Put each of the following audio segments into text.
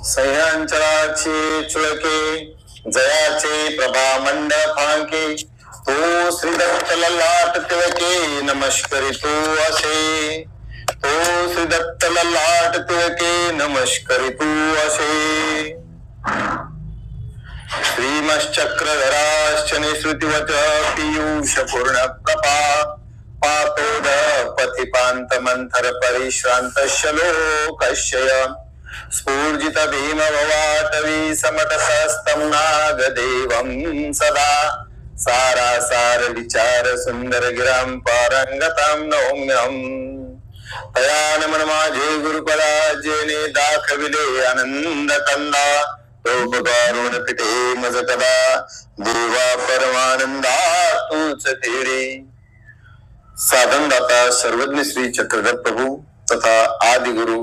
सह्यांचराची चुळके जयाचे प्रभा मंडपांके तो श्रीदत्त ललाट तिळके नमस्करी तू असे तो श्रीदत्त ललाट तिळके नमस्करी तू असे श्रीमश्चक्रधराश्च निसृतिवच पीयूष पूर्ण प्रभा पातोद पथिपांत मंथर परिश्रांत श्लोकश्य स्फूर्जित भीम भवाटवी समटसस्तं नागदेवं सदा सारासार विचार सुंदर गिरां पारंगतां नौम्यहम् तया नमन माझे गुरुपदा जेने दाखविले आनंद कंदा तोपकारुण पिटे मज कदा देवा परमानंदा तूच तेरे। साधनदाता सर्वज्ञ श्री चक्रधर प्रभू तथा आदि गुरु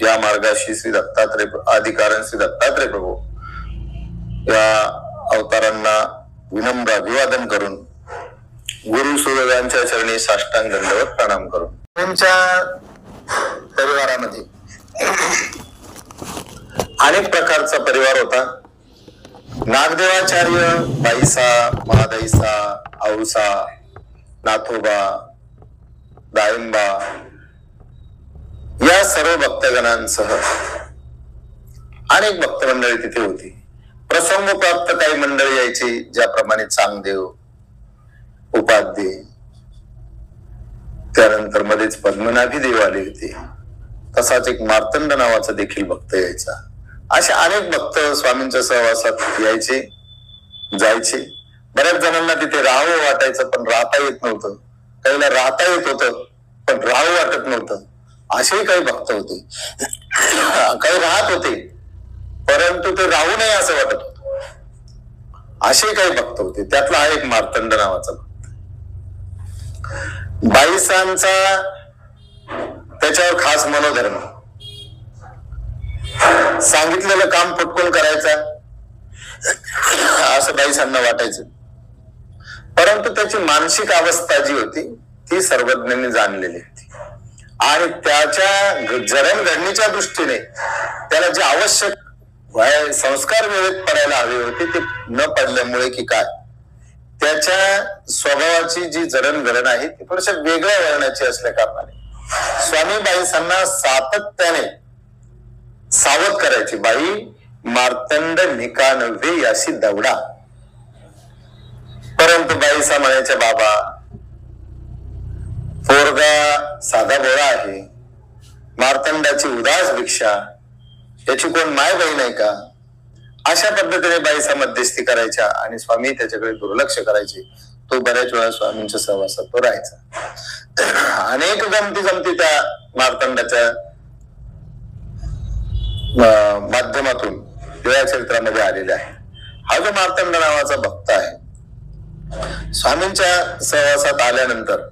या मार्गाशी श्री दत्तात्रय आदिकारण श्री दत्तात्रय प्रभू या अवतारांना विनम्र अभिवादन करून गुरु सूर्यांच्या चरणी साष्टांग दंडवत प्रणाम करून त्यांच्या परिवारामध्ये अनेक प्रकारचा परिवार होता। नागदेवाचार्य, बाईसा, महादाईसा, औसा, नाथोबा, दायंबा या सर्व भक्तगणांसह अनेक भक्त मंडळी तिथे होती। प्रसंगोप्राप्त काही मंडळी यायची, ज्याप्रमाणे चांगदेव, उपाध्ये, त्यानंतर मध्येच पद्मनाभी देव आले होते, तसाच एक मार्तंड नावाचा देखील भक्त यायचा। असे अनेक भक्त स्वामींच्या सहवासात यायचे जायचे। बऱ्याच जणांना तिथे राहावं वाटायचं, पण राहता येत नव्हतं। काहीला राहता येत होतं, पण राहावं वाटत नव्हतं। असेही काही भक्त होते। काही राहत होते, परंतु ते राहू नये असं वाटत होतं। असे काही भक्त होते। त्यातला हा एक मार्तंड नावाचा भक्त। बाईसांचा त्याच्यावर खास मनोधर्म, सांगितलेलं काम पटकन करायचं असं बाईसांना वाटायचं। परंतु त्याची मानसिक अवस्था जी होती ती सर्वज्ञांनी जाणलेली होती आणि त्याच्या जडणघडणीच्या दृष्टीने त्याला जे आवश्यक संस्कार वेळेत पडायला हवे होते ते न पडल्यामुळे की काय, त्याच्या स्वभावाची जी जडणघडण आहे ती थोड्याशा वेगळ्या वळणाची असल्या कारणाने स्वामी बाईसांना सातत्याने सावध करायची। बाई, मार्तंड निका नव्हे याशी दवडा। परंतु बाईसा म्हणायच्या, बाबा पोरगा साधा भोळा आहे, मार्तंडाची उदास भिक्षा, याची कोण माय बहीण आहे का? अशा पद्धतीने बाईसा मध्यस्थी करायच्या आणि स्वामी त्याच्याकडे दुर्लक्ष करायचे। तो बऱ्याच वेळा स्वामींच्या सहवासात तो राहायचा। अनेक गमती त्या मार्तंडाच्या माध्यमातून देवा चरित्रामध्ये आलेला आहे। हा जो मार्तंड नावाचा भक्त आहे, स्वामींच्या सहवासात आल्यानंतर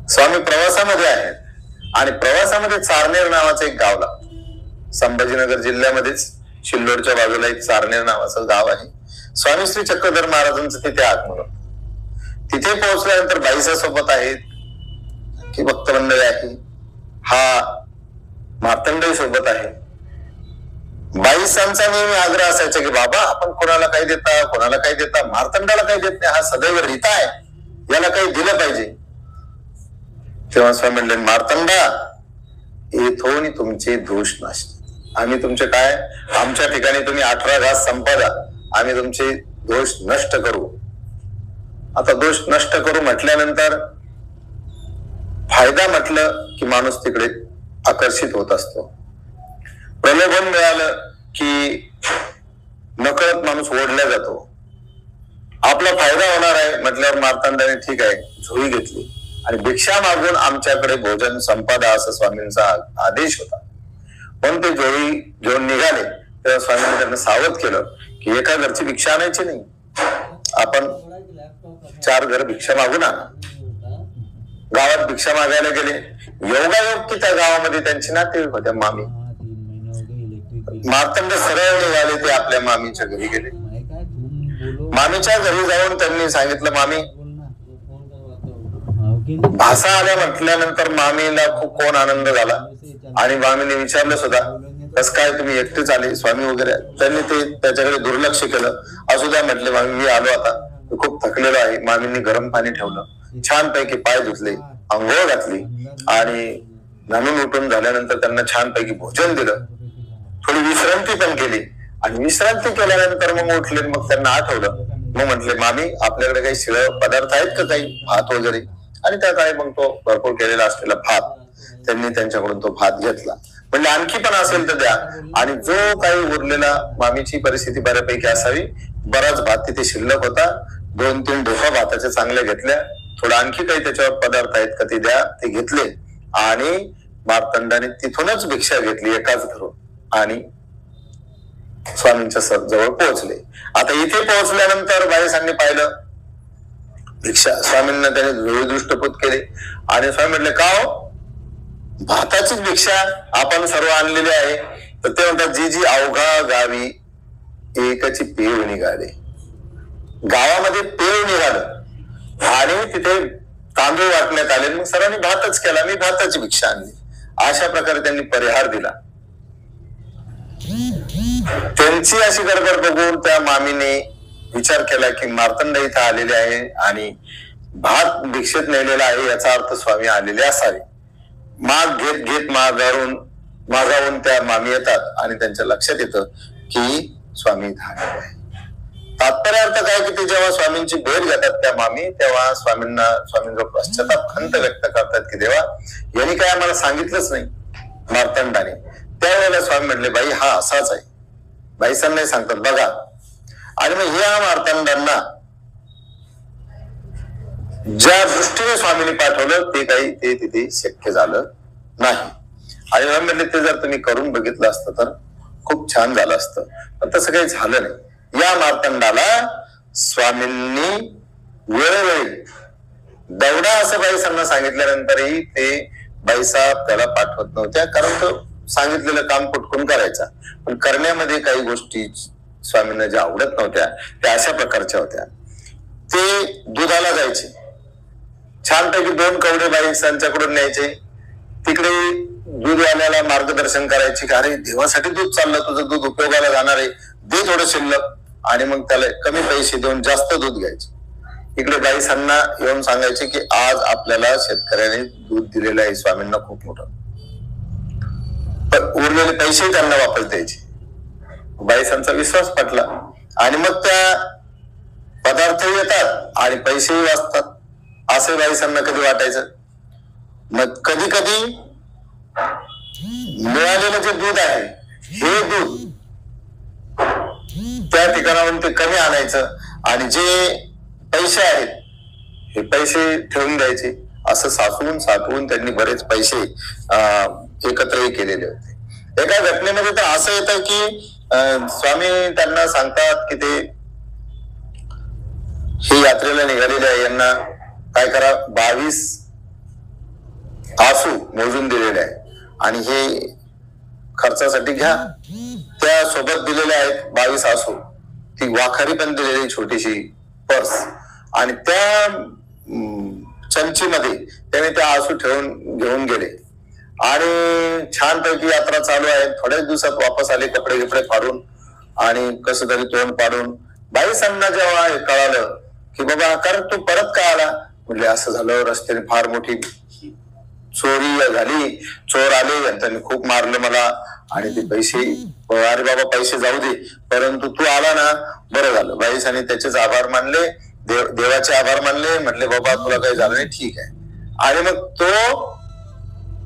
स्वामी प्रवासामध्ये आहेत आणि प्रवासामध्ये चारनेर नावाचं एक गाव लागतं। संभाजीनगर जिल्ह्यामध्येच शिल्लोडच्या बाजूला एक चारनेर नावाचं गाव आहे। स्वामी श्री चक्रधर महाराजांचं तिथे आगमन। तिथे पोहोचल्यानंतर बाईसा सोबत आहेत की भक्त मंडळी आहे, हा मार्तंडही सोबत आहे। बाईसांचा नेहमी आग्रह असायचा की बाबा आपण कोणाला काही देता, कोणाला काही देता, मार्तंडाला काही देत नाही, हा सदैव रीता आहे, याला काही दिलं पाहिजे। तेव्हा स्वामी म्हणले, मार्तंडा येथून तुमचे दोष नसते, आम्ही तुमचे काय, आमच्या ठिकाणी तुम्ही 18 घास संपादा, आम्ही तुमचे दोष नष्ट करू। आता दोष नष्ट करू म्हटल्यानंतर फायदा म्हटलं की माणूस तिकडे आकर्षित होत असतो। प्रलोभन मिळालं की नकळत माणूस ओढला जातो। आपला फायदा होणार आहे म्हटल्यावर मार्तंडाने ठीक आहे झोळी घेतली आणि भिक्षा मागून आमच्याकडे भोजन संपादा असा स्वामींचा आदेश होता। पण ते झोळी घेऊन निघाले तेव्हा स्वामींनी त्यांना सावध केलं की एका घरची भिक्षा आणायची नाही, आपण 4 घर भिक्षा मागून आणा। गावात भिक्षा मागायला गेले, योगायोग की त्या गावामध्ये त्यांची नातेवाईक होत्या, मामी। मार्तंड सरळ निघाले, ते आपल्या मामीच्या घरी गेले। मामीच्या घरी जाऊन त्यांनी सांगितलं, मामी भाषा आल्या म्हटल्यानंतर मामीला खूप कोण आनंद झाला आणि मामीने विचारलं सुद्धा, कस काय तुम्ही एकटेच आले, स्वामी वगैरे? त्यांनी ते त्याच्याकडे दुर्लक्ष केलं. असू द्या म्हटले, मामी मी आलो आता, खूप थकलेलो आहे. मामींनी गरम पाणी ठेवलं, छानपैकी पाय धुतले, अंघोळ घातली आणि नवीन उठून झाल्यानंतर त्यांना छानपैकी भोजन दिलं, थोडी विश्रांती पण केली आणि विश्रांती केल्यानंतर मग उठले. मग त्यांना आठवलं, मग म्हटले, मामी आपल्याकडे काही शिळ पदार्थ आहेत का, काही भात वगैरे? आणि त्या काळी मग तो भरपूर केलेला असलेला भात त्यांनी त्यांच्याकडून तो भात घेतला. म्हणजे आणखी पण असेल तर द्या. आणि जो काही उरलेला, मामीची परिस्थिती बऱ्यापैकी असावी, बराच भात तिथे शिल्लक होता, 2-3 ढोका भाताच्या चांगल्या घेतल्या, थोडं आणखी काही त्याच्यावर पदार्थ आहेत का ते द्या, ते घेतले आणि मार्तंडाने तिथूनच भिक्षा घेतली एकाच घरून आणि स्वामींच्या जवळ पोहोचले. आता इथे पोहोचल्यानंतर बाईसांनी पाहिलं भिक्षा, स्वामींना त्याने दृष्टपूत केले आणि स्वामी म्हटले, का हो, भाताचीच भिक्षा आपण सर्व आणलेली आहे? तर ते म्हणतात, जी जी अवघा गावी एकाची पेव निघाले. गावामध्ये पेव निघालं आणि तिथे तांदूळ वाटण्यात आले, मग सर्वांनी भातच केला, मी भाताची भिक्षा आणली. अशा प्रकारे त्यांनी परिहार दिला. त्यांची अशी गडबड बघून त्या मामीने विचार केला की मार्तंड इथं आलेले आहे आणि भात भिक्षेत नेलेला आहे, याचा अर्थ स्वामी आलेले असावे. माग घेत घेत मागावून त्या मामी येतात आणि त्यांच्या लक्षात येतं की स्वामी इथं आलेले आहे. तात्पर्य अर्थ काय की ते जेव्हा स्वामींची भेट घेतात त्या मामी, तेव्हा स्वामींचा पश्चाताप खंत व्यक्त करतात की देवा, यांनी काय आम्हाला सांगितलंच नाही मार्तंडाने. त्यावेळेला स्वामी म्हटले, बाई हा असाच आहे. बाईसांना नाही सांगतात बघा. आणि मग ह्या मार्तंडांना ज्या दृष्टीने स्वामींनी पाठवलं ते काही ते तिथे शक्य झालं नाही. आणि म्हणले, ते जर तुम्ही करून बघितलं असतं तर खूप छान झालं असतं, पण तसं काही झालं नाही. या मार्तंडाला स्वामींनी वेळोवेळी दौडा असं बाईसांना सांगितल्यानंतरही ते बाईसाहेब त्याला पाठवत नव्हत्या, कारण तो सांगितलेलं काम पटकून करायचा, पण करण्यामध्ये काही गोष्टी स्वामींना ज्या आवडत नव्हत्या त्या अशा प्रकारच्या होत्या. ते दुधाला जायचे, छानपैकी 2 कवडे बाईसांच्याकडून न्यायचे, तिकडे दूधवाल्याला मार्गदर्शन करायचे की अरे देवासाठी दूध चाललं, तुझं दूध उपयोगाला जाणार आहे, दे थोडं शिल्लक, आणि मग त्याला कमी पैसे देऊन जास्त दूध घ्यायचे. इकडे बाईसांना येऊन सांगायचे की आज आपल्याला शेतकऱ्याने दूध दिलेलं आहे स्वामींना खूप मोठं, पण उरलेले पैसे त्यांना वापरता यायचे. बाईसांचा विश्वास पटला आणि मग त्या पदार्थ येतात आणि पैसेही वाचतात असे बाईसांना कधी वाटायचं. मग कधी कधी मिळालेलं जे दूध आहे हे दूध त्या ठिकाणावरून ते कमी आणायचं आणि जे पैसे आहेत हे पैसे ठेवून द्यायचे. असं साठवून त्यांनी बरेच पैसे एकत्रही केलेले होते. एका घटनेमध्ये तर असं येतं की स्वामी त्यांना सांगतात की ते हे यात्रेला निघालेले आहे, यांना काय करा, 22 आसू मोजून दिलेले आहे आणि हे खर्चासाठी घ्या. त्या सोबत दिलेले आहेत 22 आसू, ती वाखारी पण दिलेली छोटीशी पर्स, आणि त्या चमचीमध्ये त्याने त्या आसू घेऊन गेले आणि छानपैकी यात्रा चालू आहे. थोड्याच दिवसात वापस आले कपडे फाडून आणि कसं तरी तोंड पाडून. बाईसांना जेव्हा हे कळालं की बाबा कारण तू परत का आला, म्हणजे असं झालं रस्त्याने फार मोठी चोरी झाली, चोर आले आणि त्यांनी खूप मारलं मला आणि ते पैसे, अरे बाबा पैसे जाऊ दे परंतु तू आला ना बरं झालं. बाईसांनी त्याचेच आभार मानले, देवाचे आभार मानले, म्हटले बाबा तुला काही झालं नाही ठीक आहे. आणि मग तो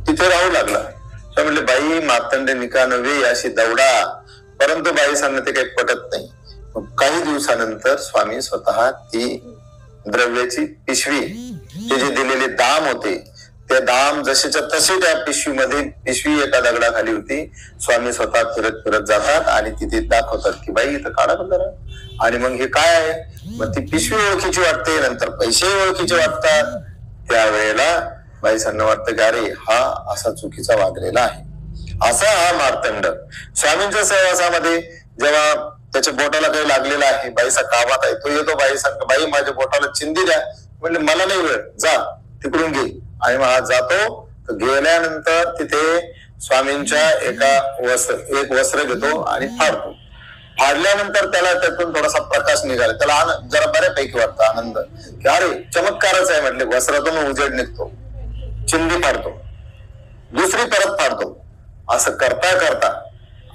तिथे राहू लागला. म्हटले बाई मार्तंड निका नव्हे अशी दौडा, परंतु बाईसांना ते काही पटत नाही. काही दिवसानंतर स्वामी स्वतः ती द्रव्याची पिशवी, ते जे दिलेले दाम होते ते दाम जसेच्या तसे त्या पिशवी एका दगडाखाली होती. स्वामी स्वतः फिरत जातात आणि तिथे दाखवतात की बाई इथं काढा बंदरा. आणि मग हे काय आहे, मग ती पिशवी ओळखीची वाटते, नंतर पैसे ओळखीचे वाटतात. त्यावेळेला बाईसांना वाटतं की अरे हा असा चुकीचा वागलेला आहे. असा हा मार्तंड स्वामींच्या सहवासामध्ये जेव्हा त्याच्या बोटाला काही लागलेला आहे, बाईसा कामात आहे, तो येतो, बाई सांगतो बाई माझ्या बोटाला चिंदी द्या. म्हणजे मला नाही वेळ, जा तिकडून घे. आणि मग हा जातो. गेल्यानंतर तिथे स्वामींच्या एक वस्त्र घेतो आणि फाडतो. फाडल्यानंतर त्याला त्यातून थोडासा प्रकाश निघाला. त्याला जरा बऱ्यापैकी वाटतं, आनंद, की अरे चमत्कारच आहे म्हटले, वस्त्रातून उजेड निघतो. चिंदी फाडतो, दुसरी परत फाडतो. असं करता करता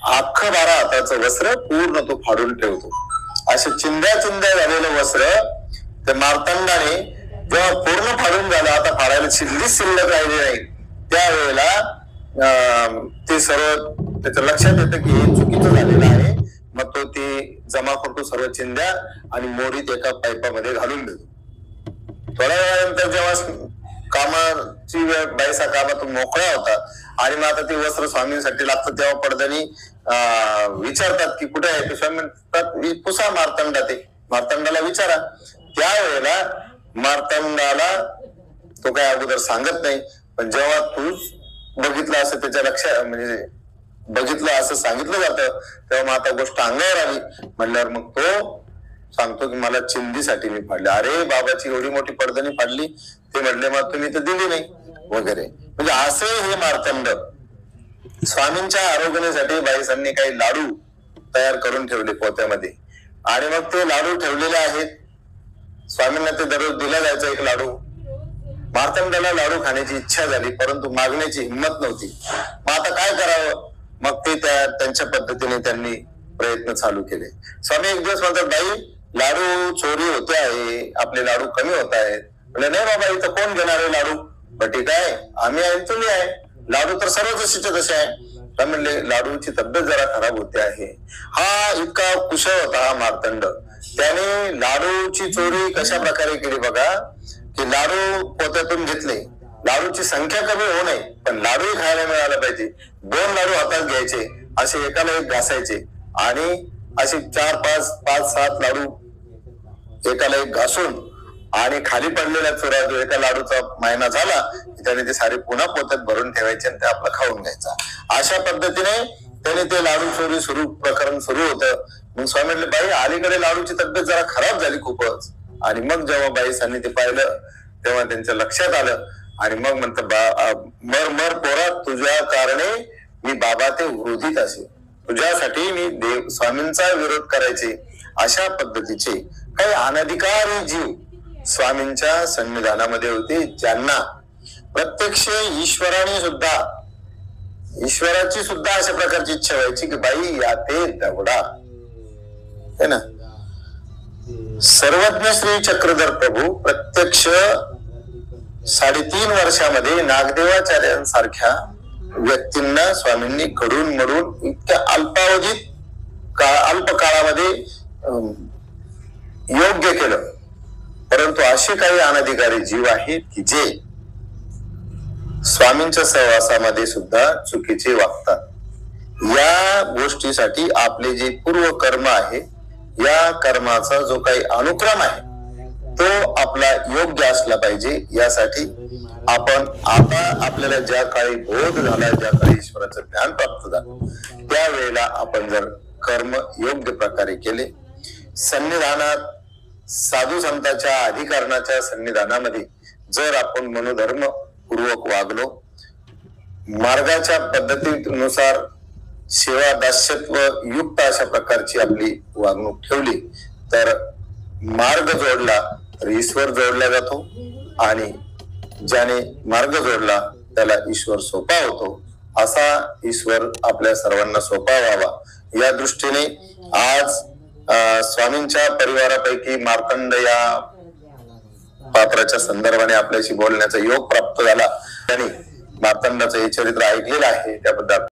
अख्खं 12 हाताचं वस्त्र पूर्ण तो फाडून ठेवतो. असे चिंध्या झालेलं वस्त्र त्या मार्तंडाने जेव्हा पूर्ण फाडून झालं, आता फाडायला शिल्लक राहिली नाही, त्यावेळेला ते सर्व त्याच्या लक्षात येतं की हे चुकीचं झालेलं आहे. मग तो ते जमा करतो सर्व चिंध्या आणि मोरीत एका पाईपामध्ये घालून देतो. थोड्या वेळानंतर जेव्हा कामाची वेळ, बाईसा कामातून मोकळा होता आणि मग आता ते वस्त्र स्वामींसाठी लागतं, तेव्हा पडद्यानी विचारतात की कुठे आहे ते. स्वामी म्हणतात पुसा मार्तंडाला विचारा. त्यावेळेला मार्तंडाला तो काय अगोदर सांगत नाही, पण जेव्हा तू बघितलं असं त्याच्या लक्षात, म्हणजे बघितलं असं सांगितलं जातं, तेव्हा मग आता गोष्ट अंगावर आली. म्हणल्यावर मग तो सांगतो की मला चिंधीसाठी मी फाडले. अरे बाबाची एवढी मोठी पडदणी फाडली. ते म्हटले मग तुम्ही तर दिली नाही वगैरे. म्हणजे असे हे मार्तंड स्वामींच्या आरोग्यासाठी बाईसांनी काही लाडू तयार करून ठेवले पोत्यामध्ये, आणि मग ते लाडू ठेवलेले आहेत. स्वामींना ते दररोज दिला जायचा एक लाडू. मार्तंडाला लाडू खाण्याची इच्छा झाली, परंतु मागण्याची हिंमत नव्हती. मग आता काय करावं? मग ते त्यांच्या पद्धतीने त्यांनी प्रयत्न चालू केले. स्वामी एक दिवस म्हणतात, बाई लाडू चोरी होते आहे, आपले लाडू कमी होत आहेत. म्हणजे नाही बाबा, इथं कोण घेणार आहे लाडू? ठीक आहे, आम्ही आहे, तुम्ही आहे. लाडू तर सर्व जसेच्या तसे आहे. म्हणले लाडूची तब्येत जरा खराब होते आहे. हा इतका कुशल होता हा मार्तंड. त्याने लाडूची चोरी कशा प्रकारे केली बघा, की लाडू पोत्यातून घेतले. लाडूची संख्या कमी होऊ नये, पण लाडूही खायला मिळाला पाहिजे. 2 लाडू हातात घ्यायचे, असे एकाला एक घासायचे, आणि असे 4, 5, 7 लाडू एकाला एक घासून, आणि खाली पडलेल्या चोरा जो एका लाडूचा मायना झाला की त्याने ते सारे पुन्हा पोत्यात भरून ठेवायचे आणि ते आपलं खाऊन घ्यायचा. अशा पद्धतीने त्याने ते लाडू चोरी प्रकरण सुरू होतं. मग स्वामी म्हणले, बाई अलीकडे लाडूची तब्येत जरा खराब झाली खूपच. आणि मग जेव्हा बाईसांनी ते पाहिलं तेव्हा त्यांच्या लक्षात आलं, आणि मग म्हणतात, मर पोरा, तुझ्या कारणे मी बाबा ते वृद्धीत असे, तुझ्यासाठी मी स्वामींचा विरोध करायचे. अशा पद्धतीचे काही अनधिकारी जीव स्वामींच्या सन्निधानामध्ये होते, ज्यांना प्रत्यक्ष ईश्वराची सुद्धा अशा प्रकारची इच्छा व्हायची की बाई या ते दवडा है ना. सर्वज्ञ श्री चक्रधर प्रभू प्रत्यक्ष 3.5 वर्षामध्ये नागदेवाचार्यांसारख्या व्यक्तींना स्वामींनी घडून मडून इतक्या अल्प काळामध्ये योग्य केलं. परंतु असे काही अनधिकारी जीव आहेत की जे स्वामींच्या सहवासामध्ये सुद्धा चुकीचे वागतात. या गोष्टीसाठी आपले जे पूर्व कर्म आहे, या कर्माचा जो काही अनुक्रम आहे तो आपला योग्य असला पाहिजे. यासाठी आपण आता आपल्याला ज्या काळी बोध झाला, ज्या काळी ईश्वराचं ज्ञान प्राप्त झालं, त्यावेळेला आपण जर कर्म योग्य प्रकारे केले, सन्निधानात साधू संतांच्या अधिकरणाच्या सन्निधानामध्ये जर आपण मनोधर्म पूर्वक वागलो, मार्गाच्या पद्धतीनुसार सेवा दास्यत्व युक्त अशा प्रकारची आपली वागणूक ठेवली, तर मार्ग जोडला तर ईश्वर जोडला जातो, आणि ज्याने मार्ग जोडला त्याला ईश्वर सोपा होतो. असा ईश्वर आपल्या सर्वांना सोपा व्हावा या दृष्टीने आज स्वामींच्या परिवारापैकी मार्तंड या पात्राच्या संदर्भाने आपल्याशी बोलण्याचा योग प्राप्त झाला. त्यांनी मार्तंडाचं हे चरित्र ऐकलेलं आहे, त्याबद्दल